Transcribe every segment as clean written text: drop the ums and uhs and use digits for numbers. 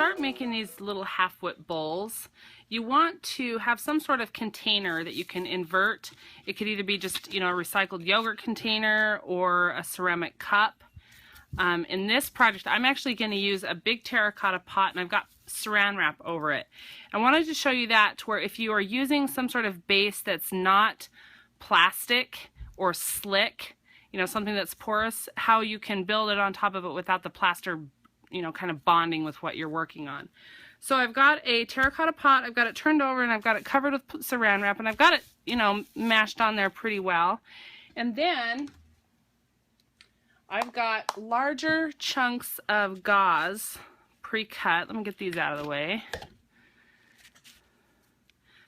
start making these little half-wit bowls, you want to have some sort of container that you can invert. It could either be just, you know, a recycled yogurt container or a ceramic cup. In this project, I'm actually going to use a big terracotta pot, and I've got saran wrap over it. I wanted to show you that to where if you are using some sort of base that's not plastic or slick, you know, something that's porous, how you can build it on top of it without the plaster, you know, kind of bonding with what you're working on. So I've got a terracotta pot, I've got it turned over, and I've got it covered with saran wrap, and I've got it, you know, mashed on there pretty well. And then I've got larger chunks of gauze pre-cut. Let me get these out of the way.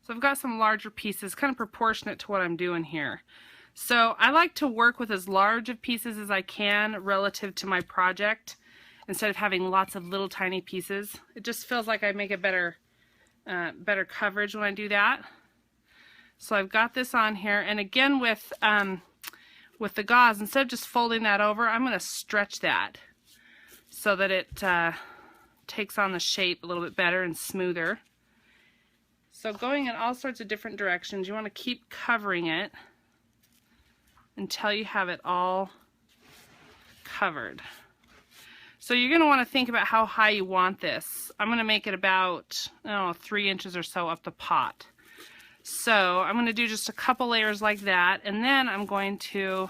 So I've got some larger pieces, kind of proportionate to what I'm doing here. So I like to work with as large of pieces as I can relative to my project, instead of having lots of little tiny pieces. It just feels like I make a better coverage when I do that. So I've got this on here, and again with the gauze, instead of just folding that over, I'm going to stretch that so that it takes on the shape a little bit better and smoother. So going in all sorts of different directions, you want to keep covering it until you have it all covered. So you're going to want to think about how high you want this. I'm going to make it about 3 inches or so up the pot. So I'm going to do just a couple layers like that, and then I'm going to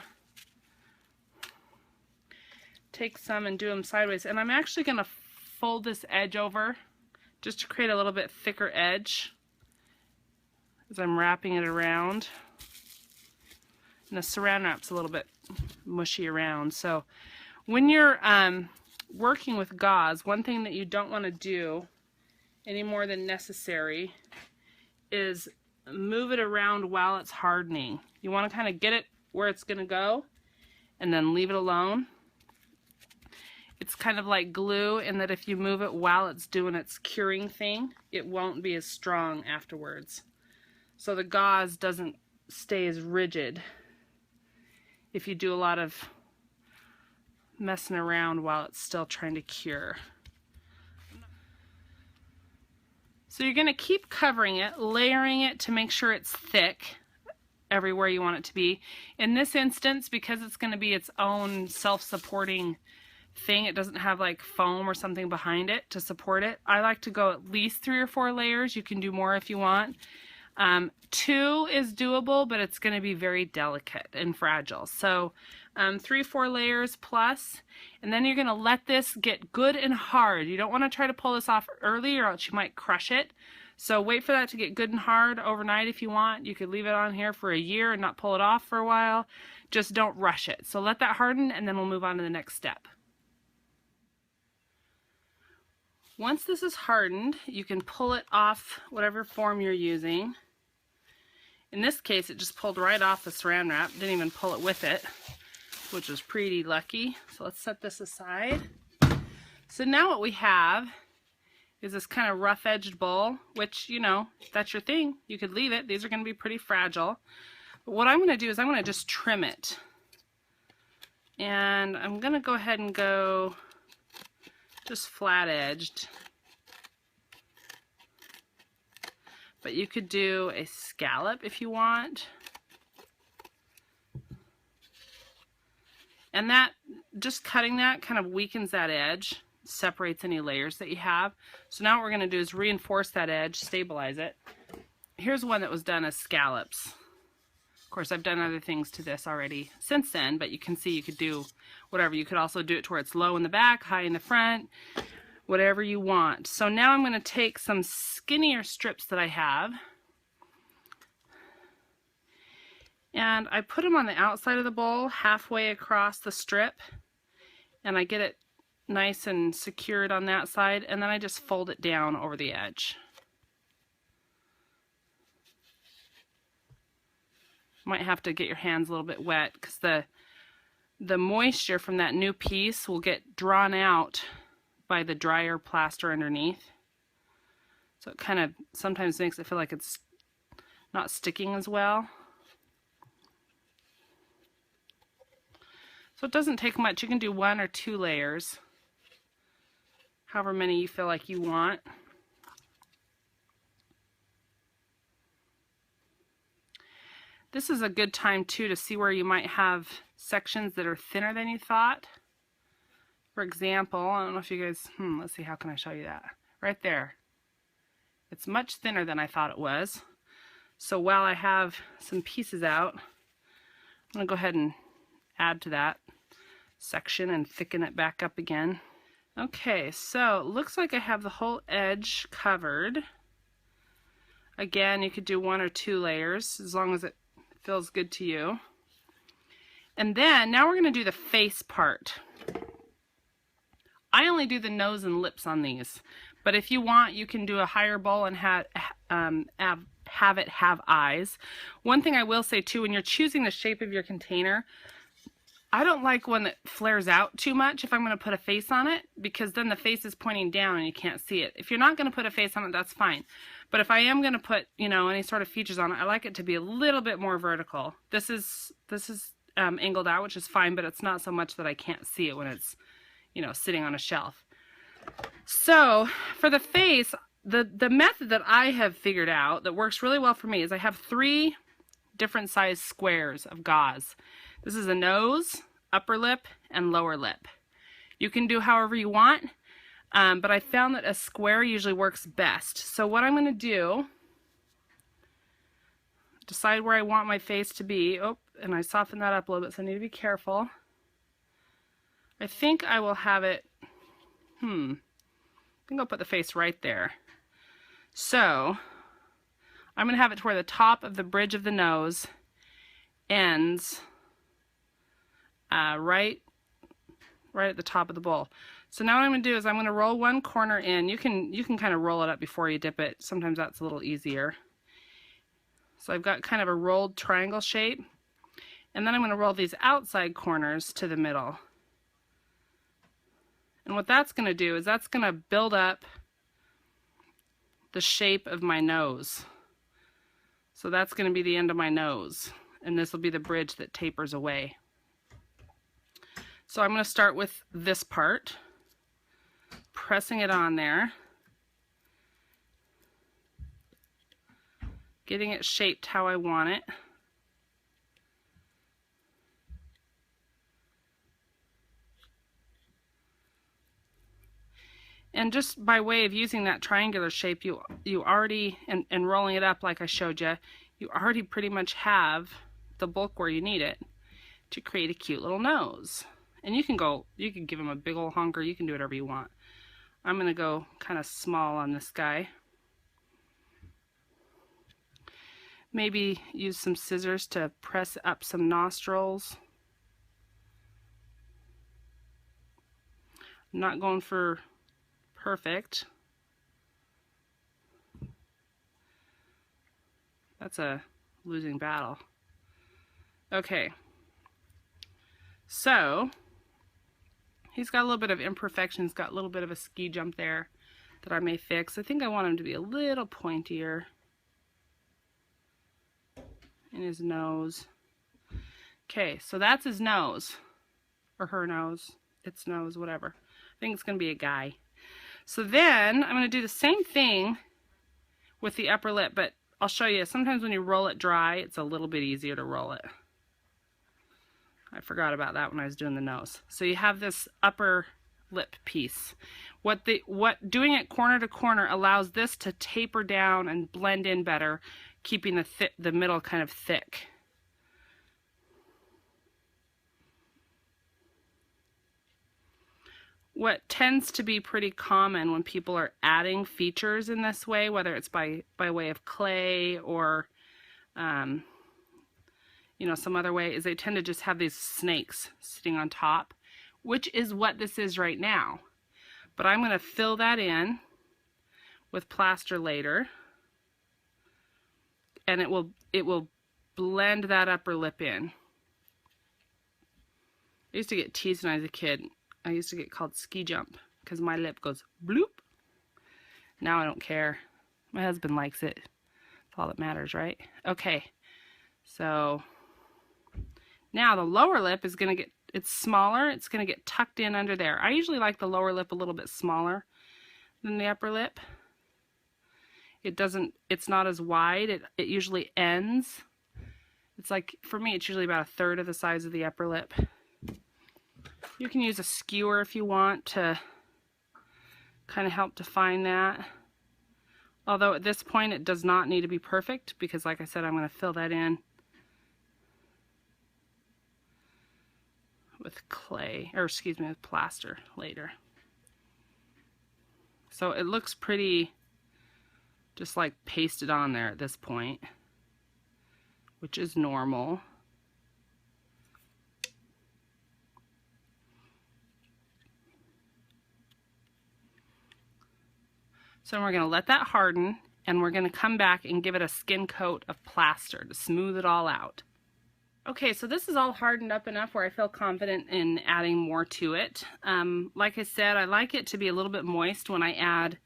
take some and do them sideways. And I'm actually going to fold this edge over just to create a little bit thicker edge as I'm wrapping it around. And the saran wrap's a little bit mushy around. So when you're working with gauze, one thing that you don't want to do any more than necessary is move it around while it's hardening. You want to kind of get it where it's going to go and then leave it alone. It's kind of like glue in that if you move it while it's doing its curing thing, it won't be as strong afterwards. So the gauze doesn't stay as rigid if you do a lot of messing around while it's still trying to cure. So you're going to keep covering it, layering it to make sure it's thick everywhere you want it to be. In this instance, because it's going to be its own self-supporting thing, it doesn't have like foam or something behind it to support it. I like to go at least 3 or 4 layers. You can do more if you want. 2 is doable, but it's going to be very delicate and fragile. So 3, 4 layers plus, and then you're going to let this get good and hard. You don't want to try to pull this off early or else you might crush it. So wait for that to get good and hard overnight if you want. You could leave it on here for a year and not pull it off for a while. Just don't rush it. So let that harden, and then we'll move on to the next step. Once this is hardened, you can pull it off whatever form you're using. In this case, it just pulled right off the saran wrap. Didn't even pull it with it, which was pretty lucky. So let's set this aside. So now what we have is this kind of rough-edged bowl, which, you know, if that's your thing, you could leave it. These are going to be pretty fragile. But what I'm going to do is I'm going to just trim it. And I'm going to go ahead and go just flat-edged. But you could do a scallop if you want. And that, just cutting that kind of weakens that edge, separates any layers that you have. So now what we're going to do is reinforce that edge, stabilize it. Here's one that was done as scallops. Of course, I've done other things to this already since then, but you can see you could do whatever. You could also do it to where it's low in the back, high in the front, whatever you want. So now I'm going to take some skinnier strips that I have, and I put them on the outside of the bowl, halfway across the strip, and I get it nice and secured on that side, and then I just fold it down over the edge. Might have to get your hands a little bit wet because the moisture from that new piece will get drawn out by the drier plaster underneath. So it kind of sometimes makes it feel like it's not sticking as well. So it doesn't take much. You can do 1 or 2 layers. however many you feel like you want. This is a good time too to see where you might have sections that are thinner than you thought. For example, I don't know if you guys, let's see, how can I show you that? Right there. It's much thinner than I thought it was. So while I have some pieces out, I'm going to go ahead and add to that section and thicken it back up again. Okay, so it looks like I have the whole edge covered. Again, you could do 1 or 2 layers as long as it feels good to you. And then now we're going to do the face part. I only do the nose and lips on these, but if you want, you can do a higher bowl and have it have eyes. One thing I will say too, when you're choosing the shape of your container, I don't like one that flares out too much if I'm going to put a face on it, because then the face is pointing down and you can't see it. If you're not going to put a face on it, that's fine. But if I am going to put, you know, any sort of features on it, I like it to be a little bit more vertical. This is angled out, which is fine, but it's not so much that I can't see it when it's, you know, sitting on a shelf. So for the face, the method that I have figured out that works really well for me is I have 3 different size squares of gauze. This is a nose, upper lip, and lower lip. You can do however you want, but I found that a square usually works best. So what I'm going to do, decide where I want my face to be. Oh, and I softened that up a little bit, so I need to be careful. I think I will have it, I think I'll put the face right there. So I'm going to have it to where the top of the bridge of the nose ends right at the top of the bowl. So now what I'm going to do is I'm going to roll one corner in. You can kind of roll it up before you dip it. Sometimes that's a little easier. So I've got kind of a rolled triangle shape. And then I'm going to roll these outside corners to the middle. And what that's going to do is that's going to build up the shape of my nose. So that's going to be the end of my nose. And this will be the bridge that tapers away. So I'm going to start with this part, pressing it on there, getting it shaped how I want it. And just by way of using that triangular shape, you already, and rolling it up like I showed you, you already pretty much have the bulk where you need it to create a cute little nose. And you can give him a big old honker, you can do whatever you want. I'm going to go kind of small on this guy. Maybe use some scissors to press up some nostrils. I'm not going for perfect. That's a losing battle. Okay. So he's got a little bit of imperfection. He's got a little bit of a ski jump there that I may fix. I think I want him to be a little pointier in his nose. Okay, so that's his nose, or her nose, its nose, whatever. I think it's going to be a guy. So then I'm going to do the same thing with the upper lip, but I'll show you. Sometimes when you roll it dry, it's a little bit easier to roll it. I forgot about that when I was doing the nose. So you have this upper lip piece. What doing it corner to corner allows this to taper down and blend in better, keeping the middle kind of thick. What tends to be pretty common when people are adding features in this way, whether it's by way of clay or you know, some other way, is they tend to just have these snakes sitting on top, which is what this is right now. But I'm going to fill that in with plaster later, and it will blend that upper lip in. I used to get teased when I was a kid. I used to get called ski jump because my lip goes bloop. Now I don't care. My husband likes it. That's all that matters, right? Okay, so now the lower lip is going to get, it's smaller, it's going to get tucked in under there. I usually like the lower lip a little bit smaller than the upper lip. It's not as wide. It usually ends. It's like, for me, it's usually about 1/3 of the size of the upper lip. You can use a skewer if you want to kind of help define that. Although at this point it does not need to be perfect because, like I said, I'm going to fill that in with clay, or excuse me, with plaster later. So it looks pretty just like pasted on there at this point, which is normal. So we're going to let that harden, and we're going to come back and give it a skin coat of plaster to smooth it all out. Okay, so this is all hardened up enough where I feel confident in adding more to it. Like I said, I like it to be a little bit moist when I add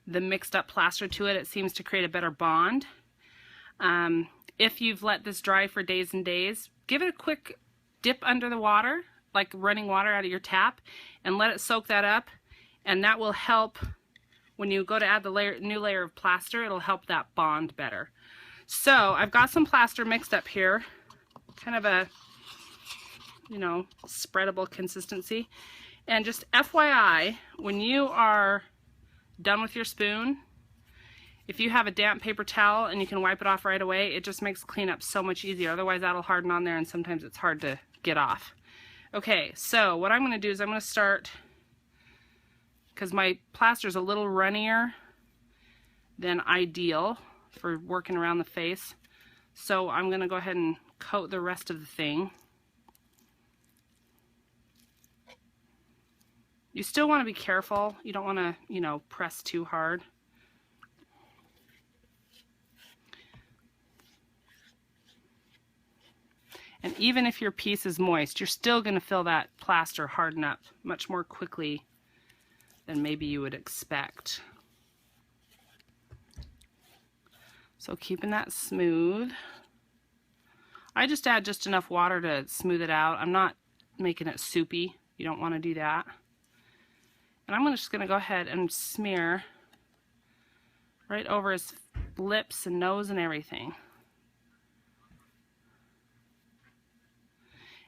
the mixed up plaster to it. It seems to create a better bond. If you've let this dry for days and days, give it a quick dip under the water, like running water out of your tap, and let it soak that up, and that will help. When you go to add the new layer of plaster, it'll help that bond better. So I've got some plaster mixed up here, kind of a, you know, spreadable consistency. And just FYI, when you are done with your spoon, if you have a damp paper towel and you can wipe it off right away, it just makes cleanup so much easier. Otherwise that'll harden on there and sometimes it's hard to get off. Okay, so what I'm going to do is I'm going to start, because my plaster is a little runnier than ideal for working around the face. So I'm going to go ahead and coat the rest of the thing. You still want to be careful. You don't want to, you know, press too hard. And even if your piece is moist, you're still going to feel that plaster harden up much more quickly than maybe you would expect. So keeping that smooth. I just add just enough water to smooth it out. I'm not making it soupy. You don't want to do that. And I'm just going to go ahead and smear right over his lips and nose and everything.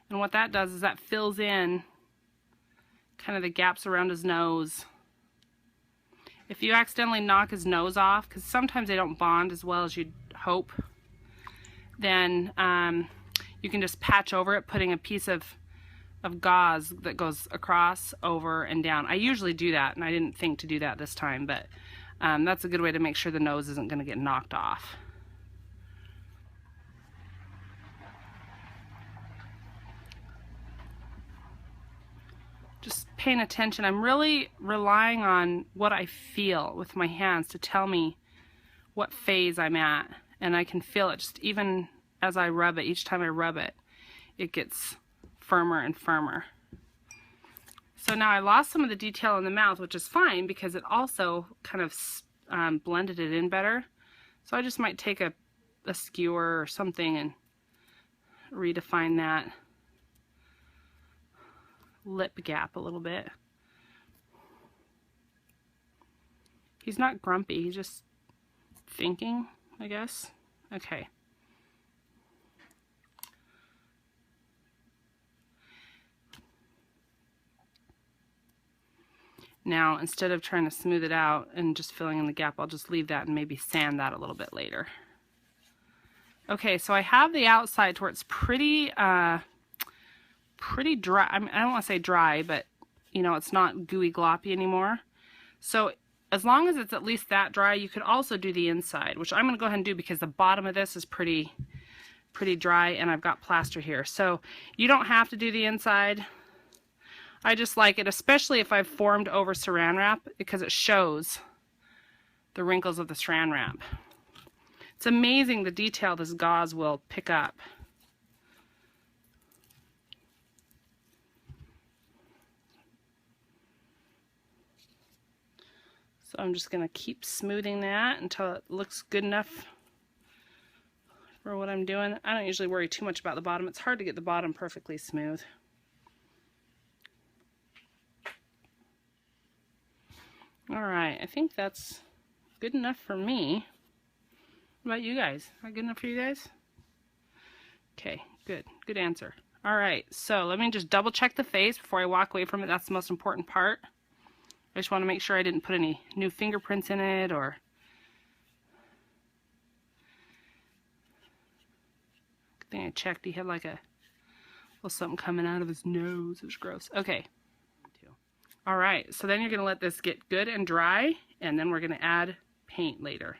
And what that does is that fills in kind of the gaps around his nose. If you accidentally knock his nose off, because sometimes they don't bond as well as you'd hope, then you can just patch over it, putting a piece of gauze that goes across, over, and down. I usually do that, and I didn't think to do that this time, but that's a good way to make sure the nose isn't going to get knocked off. Just paying attention. I'm really relying on what I feel with my hands to tell me what phase I'm at, and I can feel it just even as I rub it. Each time I rub it, it gets firmer and firmer. So now I lost some of the detail in the mouth, which is fine because it also kind of blended it in better. So I just might take a skewer or something and redefine that lip gap a little bit. He's not grumpy, he's just thinking, I guess. Okay. Now, instead of trying to smooth it out and just filling in the gap, I'll just leave that and maybe sand that a little bit later. Okay, so I have the outside to where it's pretty dry. I don't want to say dry, but you know, it's not gooey gloppy anymore. So as long as it's at least that dry, you could also do the inside, which I'm going to go ahead and do because the bottom of this is pretty dry and I've got plaster here. So you don't have to do the inside. I just like it, especially if I've formed over saran wrap, because it shows the wrinkles of the saran wrap. It's amazing the detail this gauze will pick up. So I'm just going to keep smoothing that until it looks good enough for what I'm doing. I don't usually worry too much about the bottom. It's hard to get the bottom perfectly smooth. All right, I think that's good enough for me. What about you guys? Not good enough for you guys? Okay, good. Good answer. All right, so let me just double check the face before I walk away from it. That's the most important part. I just want to make sure I didn't put any new fingerprints in it or... Good thing I checked. He had like a little something coming out of his nose. It was gross. Okay. All right, so then you're going to let this get good and dry, and then we're going to add paint later.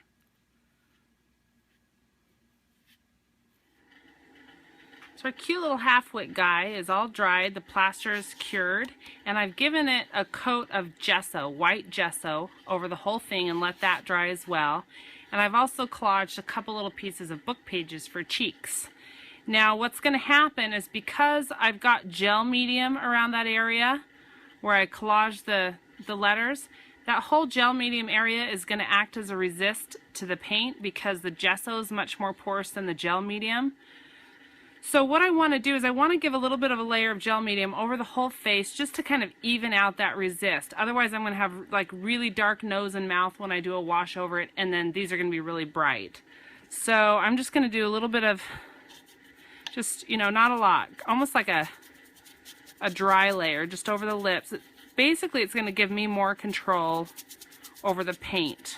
So our cute little half-wit guy is all dried, the plaster is cured, and I've given it a coat of gesso, white gesso, over the whole thing and let that dry as well. And I've also collaged a couple little pieces of book pages for cheeks. Now what's going to happen is because I've got gel medium around that area where I collaged the letters, that whole gel medium area is going to act as a resist to the paint because the gesso is much more porous than the gel medium. So what I want to do is I want to give a little bit of a layer of gel medium over the whole face just to kind of even out that resist. Otherwise I'm going to have like really dark nose and mouth when I do a wash over it, and then these are going to be really bright. So I'm just going to do a little bit of, just, you know, not a lot, almost like a dry layer just over the lips. Basically it's going to give me more control over the paint.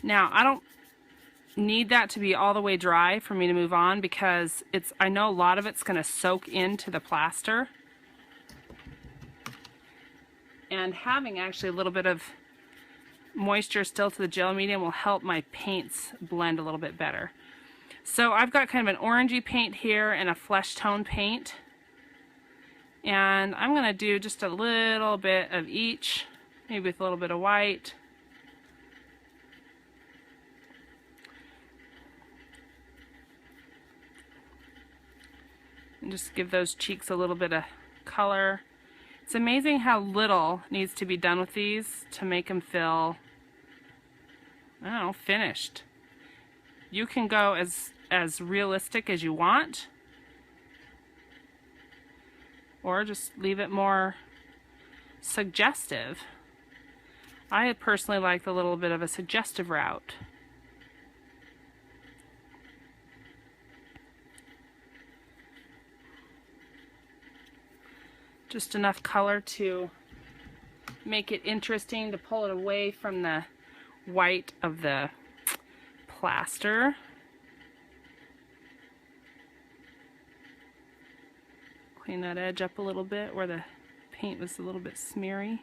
Now, I don't need that to be all the way dry for me to move on because I know a lot of it's going to soak into the plaster. And having actually a little bit of moisture still to the gel medium will help my paints blend a little bit better. So I've got kind of an orangey paint here and a flesh tone paint. And I'm going to do just a little bit of each, maybe with a little bit of white. And just give those cheeks a little bit of color. It's amazing how little needs to be done with these to make them feel, I don't know, finished. You can go as realistic as you want, or just leave it more suggestive. I personally like a little bit of a suggestive route. Just enough color to make it interesting, to pull it away from the white of the plaster. Clean that edge up a little bit where the paint was a little bit smeary.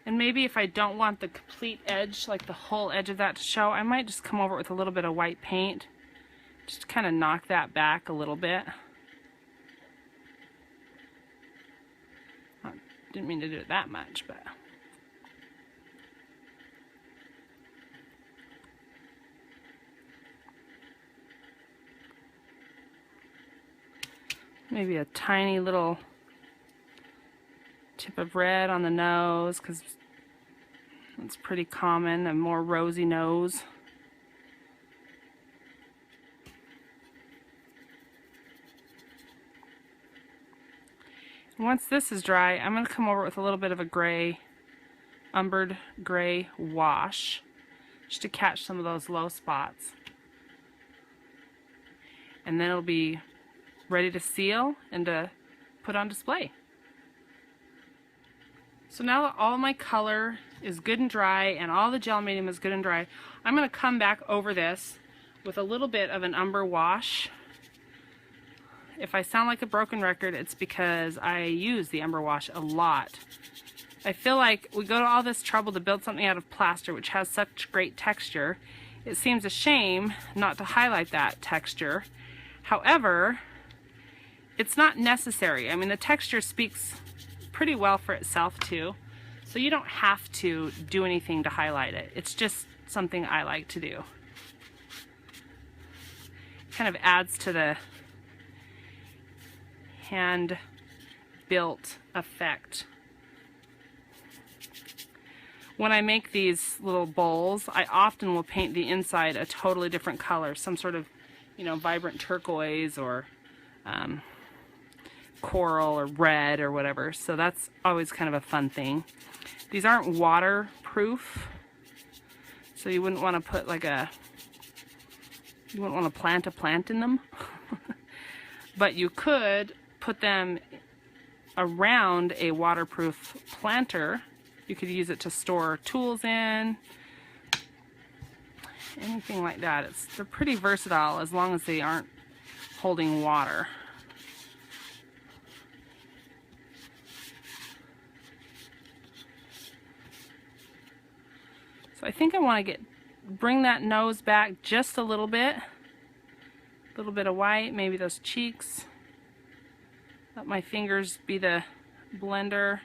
And maybe if I don't want the complete edge, like the whole edge of that to show, I might just come over with a little bit of white paint. Just to kind of knock that back a little bit. Didn't mean to do it that much, but... Maybe a tiny little tip of red on the nose, because it's pretty common, a more rosy nose. Once this is dry, I'm going to come over with a little bit of a gray, umbered gray wash, just to catch some of those low spots. And then it'll be ready to seal and to put on display. So now that all my color is good and dry and all the gel medium is good and dry, I'm going to come back over this with a little bit of an umber wash. If I sound like a broken record, it's because I use the umber wash a lot. I feel like we go to all this trouble to build something out of plaster which has such great texture. It seems a shame not to highlight that texture. However, it's not necessary. I mean, the texture speaks pretty well for itself too, so you don't have to do anything to highlight it. It's just something I like to do. Kind of adds to the hand built effect. When I make these little bowls, I often will paint the inside a totally different color, some sort of, you know, vibrant turquoise or coral or red or whatever. So that's always kind of a fun thing. These aren't waterproof, so you wouldn't want to put like you wouldn't want to plant a plant in them. But you could put them around a waterproof planter. You could use it to store tools in, anything like that. They're pretty versatile as long as they aren't holding water. So I think I want to bring that nose back just a little bit of white, maybe those cheeks. Let my fingers be the blender.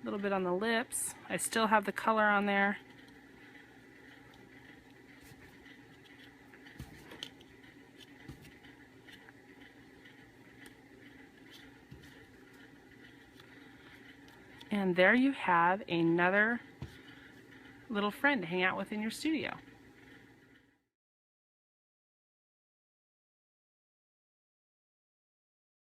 A little bit on the lips. I still have the color on there. And there you have another little friend to hang out with in your studio.